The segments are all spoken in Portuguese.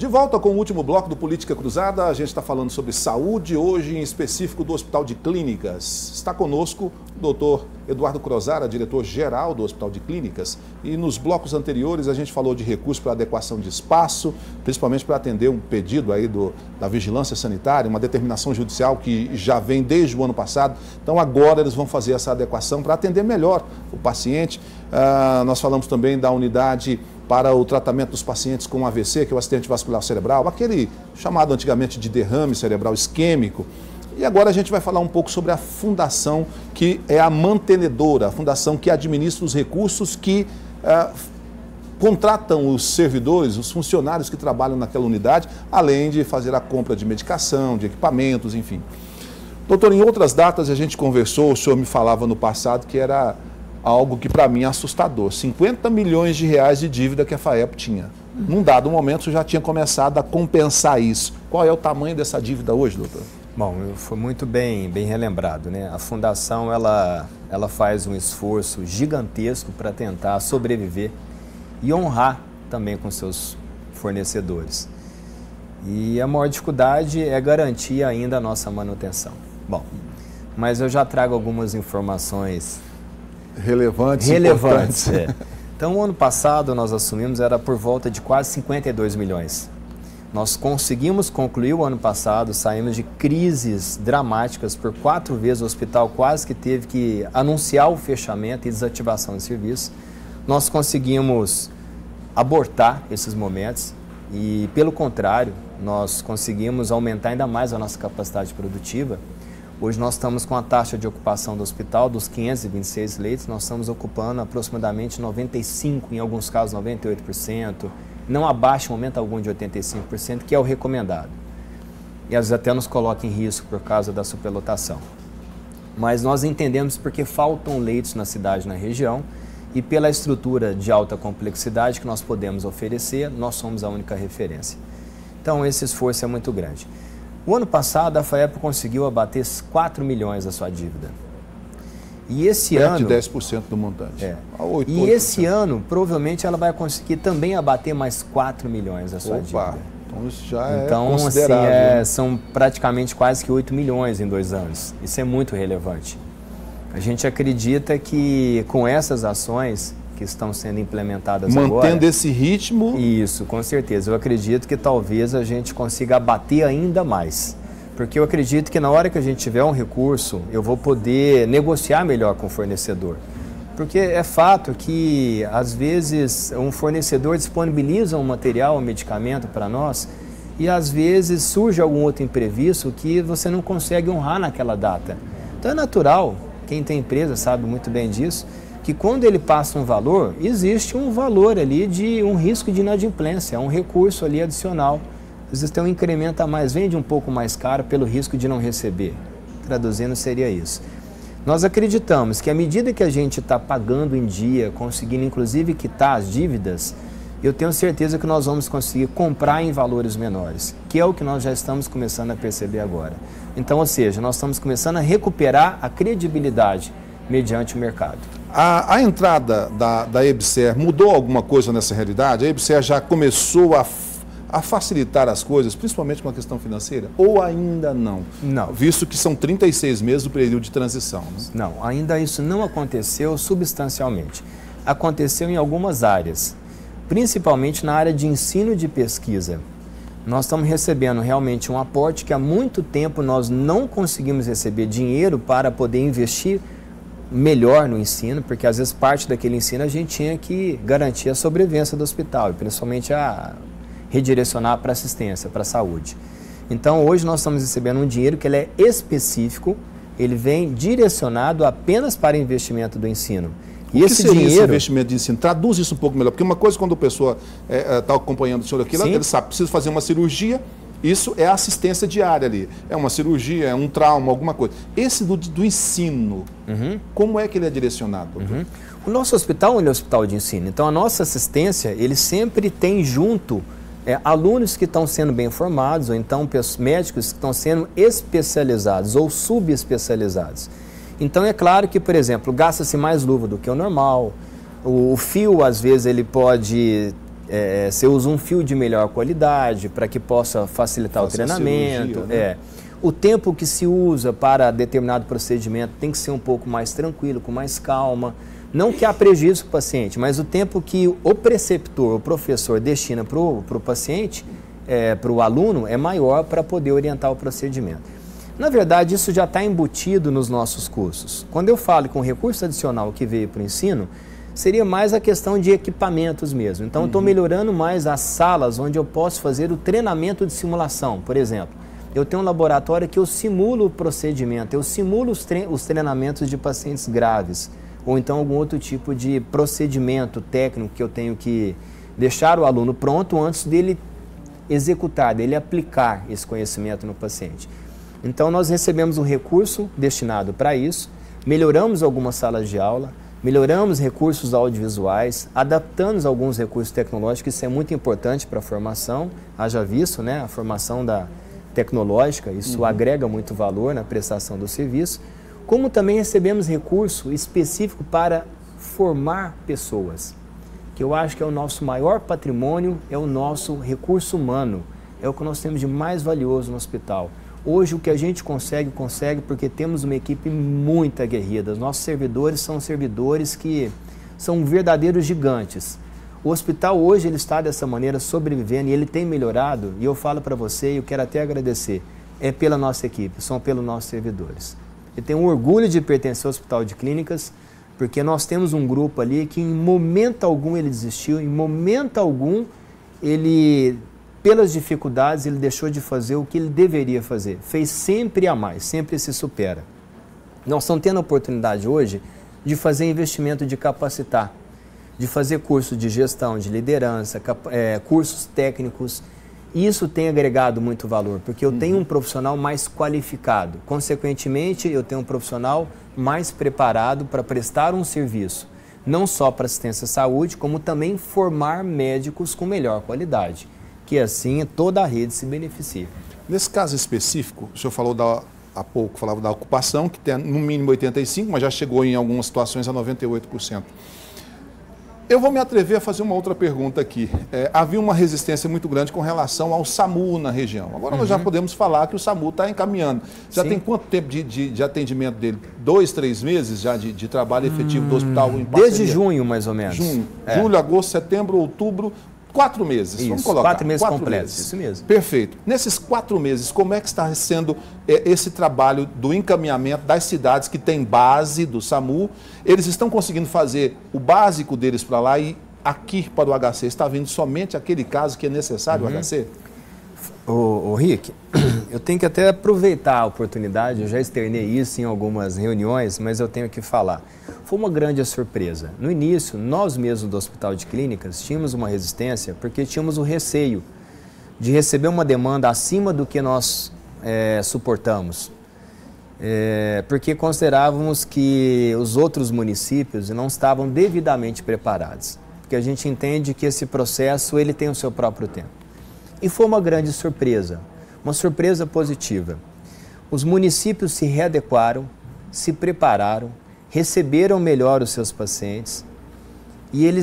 De volta com o último bloco do Política Cruzada, a gente está falando sobre saúde, hoje em específico do Hospital de Clínicas. Está conosco o doutor Eduardo Crozara, diretor-geral do Hospital de Clínicas, e nos blocos anteriores a gente falou de recursos para adequação de espaço, principalmente para atender um pedido aí da Vigilância Sanitária, uma determinação judicial que já vem desde o ano passado. Então agora eles vão fazer essa adequação para atender melhor o paciente. Nós falamos também da unidade para o tratamento dos pacientes com AVC, que é o acidente vascular cerebral, aquele chamado antigamente de derrame cerebral isquêmico. E agora a gente vai falar um pouco sobre a fundação que é a mantenedora, a fundação que administra os recursos que contratam os servidores, os funcionários que trabalham naquela unidade, além de fazer a compra de medicação, de equipamentos, enfim. Doutor, em outras datas a gente conversou, o senhor me falava no passado que era algo que para mim é assustador, 50 milhões de reais de dívida que a FAEP tinha. Num dado momento já tinha começado a compensar isso. Qual é o tamanho dessa dívida hoje, doutor? Bom, foi muito bem relembrado, né? A Fundação, ela faz um esforço gigantesco para tentar sobreviver e honrar também com seus fornecedores. E a maior dificuldade é garantir ainda a nossa manutenção. Bom, mas eu já trago algumas informações relevantes. Então, o ano passado nós assumimos, era por volta de quase 52 milhões. Nós conseguimos concluir o ano passado, saímos de crises dramáticas, por 4 vezes o hospital quase que teve que anunciar o fechamento e desativação de serviço. Nós conseguimos abortar esses momentos e, pelo contrário, nós conseguimos aumentar ainda mais a nossa capacidade produtiva. Hoje nós estamos com a taxa de ocupação do hospital, dos 526 leitos, nós estamos ocupando aproximadamente 95%, em alguns casos 98%, não abaixo em momento algum de 85%, que é o recomendado. E às vezes até nos coloca em risco por causa da superlotação. Mas nós entendemos porque faltam leitos na cidade, na região, e pela estrutura de alta complexidade que nós podemos oferecer, nós somos a única referência. Então esse esforço é muito grande. O ano passado, a FAEP conseguiu abater 4 milhões da sua dívida. E esse ano... de 10% do montante. E esse ano, provavelmente, ela vai conseguir também abater mais 4 milhões da sua dívida. Então isso já é considerável. Assim, são praticamente quase que 8 milhões em 2 anos. Isso é muito relevante. A gente acredita que com essas ações que estão sendo implementadas agora... Mantendo esse ritmo... Isso, com certeza. Eu acredito que talvez a gente consiga abater ainda mais. Porque eu acredito que na hora que a gente tiver um recurso, eu vou poder negociar melhor com o fornecedor. Porque é fato que, às vezes, um fornecedor disponibiliza um material, um medicamento para nós, e às vezes surge algum outro imprevisto que você não consegue honrar naquela data. Então é natural, quem tem empresa sabe muito bem disso, que quando ele passa um valor, existe um valor ali de um risco de inadimplência, um recurso ali adicional. Às vezes tem um incremento a mais, vende um pouco mais caro pelo risco de não receber. Traduzindo, seria isso. Nós acreditamos que à medida que a gente está pagando em dia, conseguindo inclusive quitar as dívidas, eu tenho certeza que nós vamos conseguir comprar em valores menores, que é o que nós já estamos começando a perceber agora. Então, ou seja, nós estamos começando a recuperar a credibilidade mediante o mercado. A entrada da EBSER mudou alguma coisa nessa realidade? A EBSER já começou a facilitar as coisas, principalmente com a questão financeira? Ou ainda não? Não. Visto que são 36 meses do período de transição. Né? Não, ainda isso não aconteceu substancialmente. Aconteceu em algumas áreas, principalmente na área de ensino e de pesquisa. Nós estamos recebendo realmente um aporte que há muito tempo nós não conseguimos receber dinheiro para poder investir melhor no ensino, porque às vezes parte daquele ensino a gente tinha que garantir a sobrevivência do hospital e principalmente a redirecionar para assistência, para a saúde. Então hoje nós estamos recebendo um dinheiro que ele é específico, ele vem direcionado apenas para investimento do ensino. E esse investimento de ensino? Traduz isso um pouco melhor, porque uma coisa quando a pessoa está acompanhando o senhor aqui, ele sabe, precisa fazer uma cirurgia, isso é assistência diária ali, é uma cirurgia, é um trauma, alguma coisa. Esse do ensino, como é que ele é direcionado, doutor? O nosso hospital é um hospital de ensino, então a nossa assistência, ele sempre tem junto alunos que estão sendo bem formados, ou então médicos que estão sendo especializados ou subespecializados. Então é claro que, por exemplo, gasta-se mais luva do que o normal, o fio às vezes ele pode você usa um fio de melhor qualidade para que possa facilitar o treinamento. Cirurgia, né? O tempo que se usa para determinado procedimento tem que ser um pouco mais tranquilo, com mais calma. Não que há prejuízo para o paciente, mas o tempo que o preceptor, o professor, destina para o paciente, para o aluno, é maior para poder orientar o procedimento. Na verdade, isso já está embutido nos nossos cursos. Quando eu falo com recurso adicional que veio para o ensino, seria mais a questão de equipamentos mesmo. Então, eu estou melhorando mais as salas onde eu posso fazer o treinamento de simulação, por exemplo. Eu tenho um laboratório que eu simulo o procedimento, eu simulo os treinamentos de pacientes graves, ou então algum outro tipo de procedimento técnico que eu tenho que deixar o aluno pronto antes dele executar, dele aplicar esse conhecimento no paciente. Então, nós recebemos um recurso destinado para isso, melhoramos algumas salas de aula, melhoramos recursos audiovisuais, adaptamos alguns recursos tecnológicos, isso é muito importante para a formação, haja visto, né, a formação tecnológica, isso agrega muito valor na prestação do serviço, como também recebemos recurso específico para formar pessoas, que eu acho que é o nosso maior patrimônio, é o nosso recurso humano, é o que nós temos de mais valioso no hospital. Hoje o que a gente consegue porque temos uma equipe muito aguerrida. Os nossos servidores são servidores que são verdadeiros gigantes. O hospital hoje ele está dessa maneira sobrevivendo e ele tem melhorado, e eu falo para você, e eu quero até agradecer, é pela nossa equipe, são pelos nossos servidores. Eu tenho orgulho de pertencer ao Hospital de Clínicas, porque nós temos um grupo ali que em momento algum ele desistiu, em momento algum ele, pelas dificuldades, ele deixou de fazer o que ele deveria fazer. Fez sempre a mais, sempre se supera. Nós estamos tendo a oportunidade hoje de fazer investimento de capacitar, de fazer cursos de gestão, de liderança, cursos técnicos. E isso tem agregado muito valor, porque eu tenho um profissional mais qualificado. Consequentemente, eu tenho um profissional mais preparado para prestar um serviço, não só para assistência à saúde, como também formar médicos com melhor qualidade, que assim toda a rede se beneficia. Nesse caso específico, o senhor falou há pouco, falava da ocupação, que tem no mínimo 85%, mas já chegou em algumas situações a 98%. Eu vou me atrever a fazer uma outra pergunta aqui. Havia uma resistência muito grande com relação ao SAMU na região. Agora nós já podemos falar que o SAMU está encaminhando. Já tem quanto tempo de atendimento dele? 2, 3 meses já de trabalho efetivo do hospital em parceria? Desde junho, mais ou menos. Julho, agosto, setembro, outubro, 4 meses. Isso, vamos colocar. 4 meses completos, isso mesmo. Perfeito. Nesses 4 meses, como é que está sendo esse trabalho do encaminhamento das cidades que têm base do SAMU? Eles estão conseguindo fazer o básico deles para lá e aqui para o HC está vindo somente aquele caso que é necessário o HC? Ô Rick, eu tenho que até aproveitar a oportunidade, eu já externei isso em algumas reuniões, mas eu tenho que falar. Foi uma grande surpresa. No início, nós mesmos do Hospital de Clínicas tínhamos uma resistência porque tínhamos o receio de receber uma demanda acima do que nós suportamos. Porque considerávamos que os outros municípios não estavam devidamente preparados. Porque a gente entende que esse processo ele tem o seu próprio tempo. E foi uma grande surpresa, uma surpresa positiva. Os municípios se readequaram, se prepararam, receberam melhor os seus pacientes e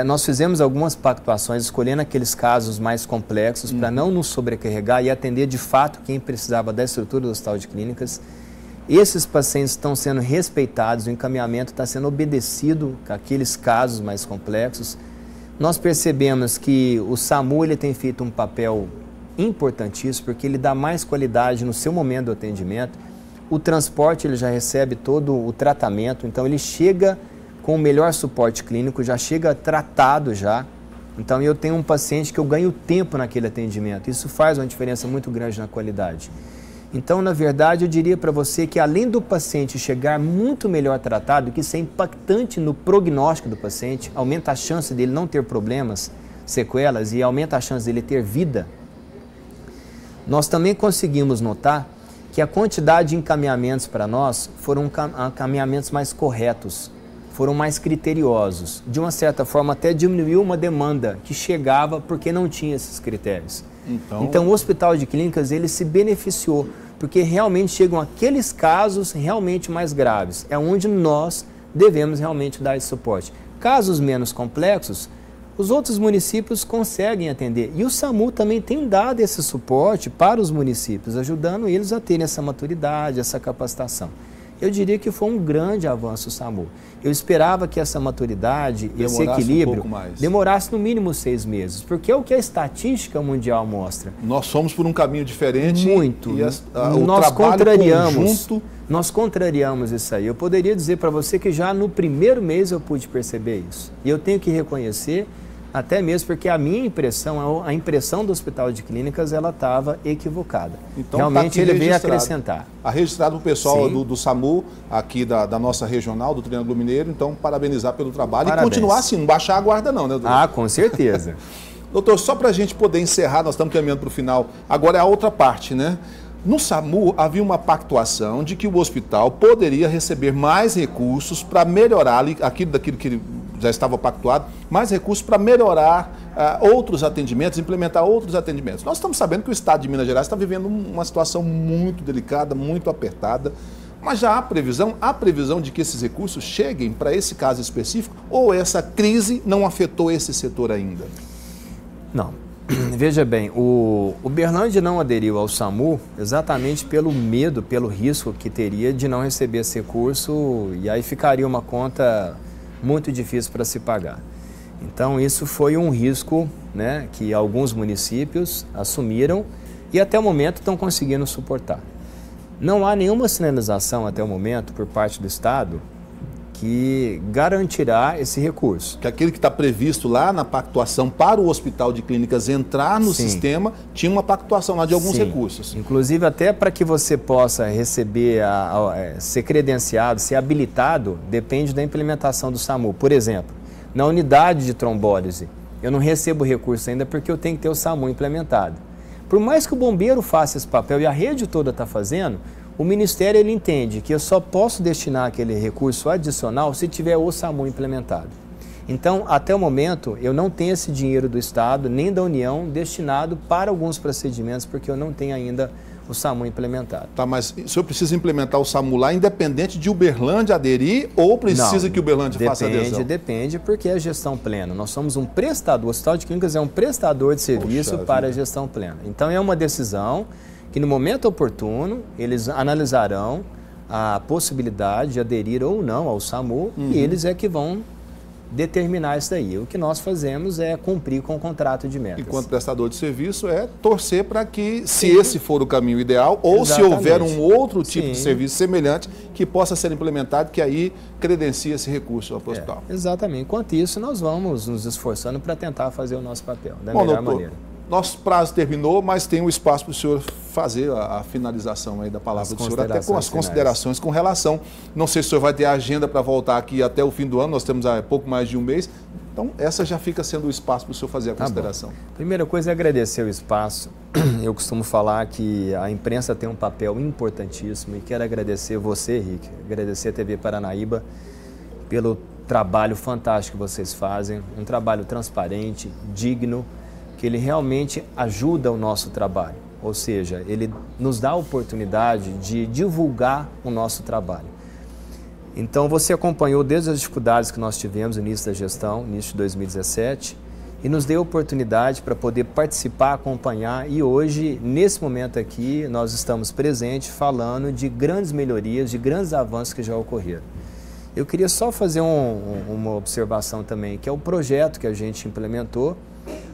nós fizemos algumas pactuações, escolhendo aqueles casos mais complexos para não nos sobrecarregar e atender de fato quem precisava da estrutura do Hospital de Clínicas. Esses pacientes estão sendo respeitados, o encaminhamento está sendo obedecido com aqueles casos mais complexos. Nós percebemos que o SAMU ele tem feito um papel importantíssimo porque ele dá mais qualidade no seu momento do atendimento. O transporte ele já recebe todo o tratamento, então ele chega com o melhor suporte clínico, já chega tratado já. Então eu tenho um paciente que eu ganho tempo naquele atendimento, isso faz uma diferença muito grande na qualidade. Então, na verdade, eu diria para você que além do paciente chegar muito melhor tratado, que isso é impactante no prognóstico do paciente, aumenta a chance dele não ter problemas, sequelas e aumenta a chance dele ter vida, nós também conseguimos notar que a quantidade de encaminhamentos para nós foram encaminhamentos mais corretos, foram mais criteriosos. De uma certa forma, até diminuiu uma demanda que chegava porque não tinha esses critérios. Então o Hospital de Clínicas ele se beneficiou, porque realmente chegam aqueles casos realmente mais graves. É onde nós devemos realmente dar esse suporte. Casos menos complexos, Os outros municípios conseguem atender. E o SAMU também tem dado esse suporte para os municípios, ajudando eles a terem essa maturidade, essa capacitação. Eu diria que foi um grande avanço o SAMU. Eu esperava que essa maturidade, esse equilíbrio, demorasse no mínimo 6 meses, porque é o que a estatística mundial mostra. Nós fomos por um caminho diferente. Muito. E Nós contrariamos isso aí. Eu poderia dizer para você que já no primeiro mês eu pude perceber isso. E eu tenho que reconhecer, até mesmo porque a minha impressão, a impressão do Hospital de Clínicas, ela estava equivocada. Então, realmente ele veio acrescentar. Registrado o pessoal do SAMU, aqui da nossa regional, do Triângulo Mineiro, então parabenizar pelo trabalho. Parabéns. E continuar assim, não baixar a guarda não, né, doutor? Ah, com certeza. Doutor, só para a gente poder encerrar, nós estamos caminhando para o final, agora é a outra parte, né? No SAMU havia uma pactuação de que o hospital poderia receber mais recursos para melhorar daquilo que já estava pactuado, mais recursos para melhorar outros atendimentos, implementar outros atendimentos. Nós estamos sabendo que o estado de Minas Gerais está vivendo uma situação muito delicada, muito apertada, mas já há previsão de que esses recursos cheguem para esse caso específico, ou essa crise não afetou esse setor ainda? Não. Veja bem, o Uberlândia não aderiu ao SAMU exatamente pelo medo, pelo risco que teria de não receber esse recurso, e aí ficaria uma conta muito difícil para se pagar. Então isso foi um risco, né, que alguns municípios assumiram e até o momento estão conseguindo suportar. Não há nenhuma sinalização até o momento por parte do Estado que garantirá esse recurso. Que aquele que está previsto lá na pactuação para o Hospital de Clínicas entrar no sistema, tinha uma pactuação lá de alguns recursos. Inclusive até para que você possa receber, ser credenciado, ser habilitado, depende da implementação do SAMU. Por exemplo, na unidade de trombólise, eu não recebo recurso ainda porque eu tenho que ter o SAMU implementado. Por mais que o bombeiro faça esse papel e a rede toda está fazendo, o Ministério ele entende que eu só posso destinar aquele recurso adicional se tiver o SAMU implementado. Então, até o momento, eu não tenho esse dinheiro do Estado, nem da União, destinado para alguns procedimentos, porque eu não tenho ainda o SAMU implementado. Tá, mas o senhor precisa implementar o SAMU lá, independente de Uberlândia aderir, ou precisa que Uberlândia faça adesão? Depende, porque é gestão plena. Nós somos um prestador, o Hospital de Clínicas é um prestador de serviço para a gestão plena. Então, é uma decisão que no momento oportuno eles analisarão a possibilidade de aderir ou não ao SAMU e eles é que vão determinar isso daí. O que nós fazemos é cumprir com o contrato de metas. Enquanto prestador de serviço é torcer para que, se esse for o caminho ideal, ou se houver um outro tipo de serviço semelhante que possa ser implementado, que aí credencia esse recurso ao hospital. Exatamente. Enquanto isso, nós vamos nos esforçando para tentar fazer o nosso papel da melhor maneira. Nosso prazo terminou, mas tem um espaço para o senhor fazer a finalização aí da palavra do senhor, até com as considerações com relação. Não sei se o senhor vai ter agenda para voltar aqui até o fim do ano, nós temos pouco mais de um mês. Então, essa já fica sendo o espaço para o senhor fazer a consideração. Primeira coisa é agradecer o espaço. Eu costumo falar que a imprensa tem um papel importantíssimo e quero agradecer você, Rick, agradecer a TV Paranaíba pelo trabalho fantástico que vocês fazem, um trabalho transparente, digno, que ele realmente ajuda o nosso trabalho, ou seja, ele nos dá a oportunidade de divulgar o nosso trabalho. Então você acompanhou desde as dificuldades que nós tivemos no início da gestão, início de 2017, e nos deu a oportunidade para poder participar, acompanhar, e hoje, nesse momento aqui, nós estamos presentes falando de grandes melhorias, de grandes avanços que já ocorreram. Eu queria só fazer uma observação também, que é o projeto que a gente implementou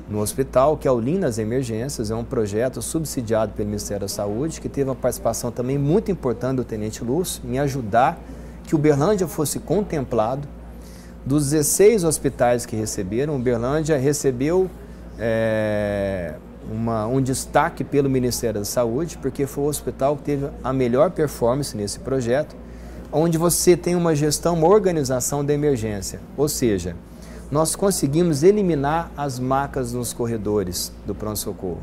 no hospital, que é o Lean nas Emergências, é um projeto subsidiado pelo Ministério da Saúde, que teve uma participação também muito importante do Tenente Lúcio em ajudar que Uberlândia fosse contemplado. Dos 16 hospitais que receberam, Uberlândia recebeu um destaque pelo Ministério da Saúde, porque foi o hospital que teve a melhor performance nesse projeto, onde você tem uma gestão, uma organização da emergência, ou seja, nós conseguimos eliminar as macas nos corredores do pronto-socorro.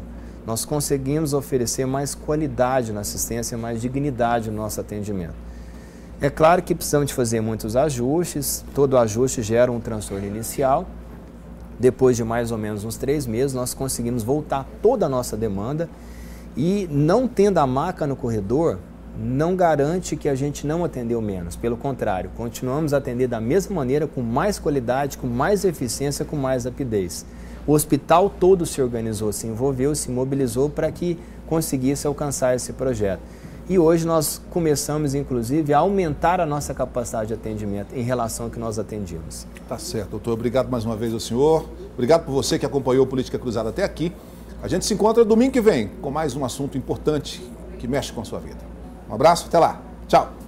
Nós conseguimos oferecer mais qualidade na assistência, mais dignidade no nosso atendimento. É claro que precisamos de fazer muitos ajustes, todo ajuste gera um transtorno inicial. Depois de mais ou menos uns 3 meses, nós conseguimos voltar toda a nossa demanda e, não tendo a maca no corredor, não garante que a gente não atendeu menos. Pelo contrário, continuamos a atender da mesma maneira, com mais qualidade, com mais eficiência, com mais rapidez. O hospital todo se organizou, se envolveu, se mobilizou para que conseguisse alcançar esse projeto. E hoje nós começamos, inclusive, a aumentar a nossa capacidade de atendimento em relação ao que nós atendíamos. Tá certo, doutor. Obrigado mais uma vez ao senhor. Obrigado por você que acompanhou o Política Cruzada até aqui. A gente se encontra domingo que vem com mais um assunto importante que mexe com a sua vida. Um abraço, até lá. Tchau.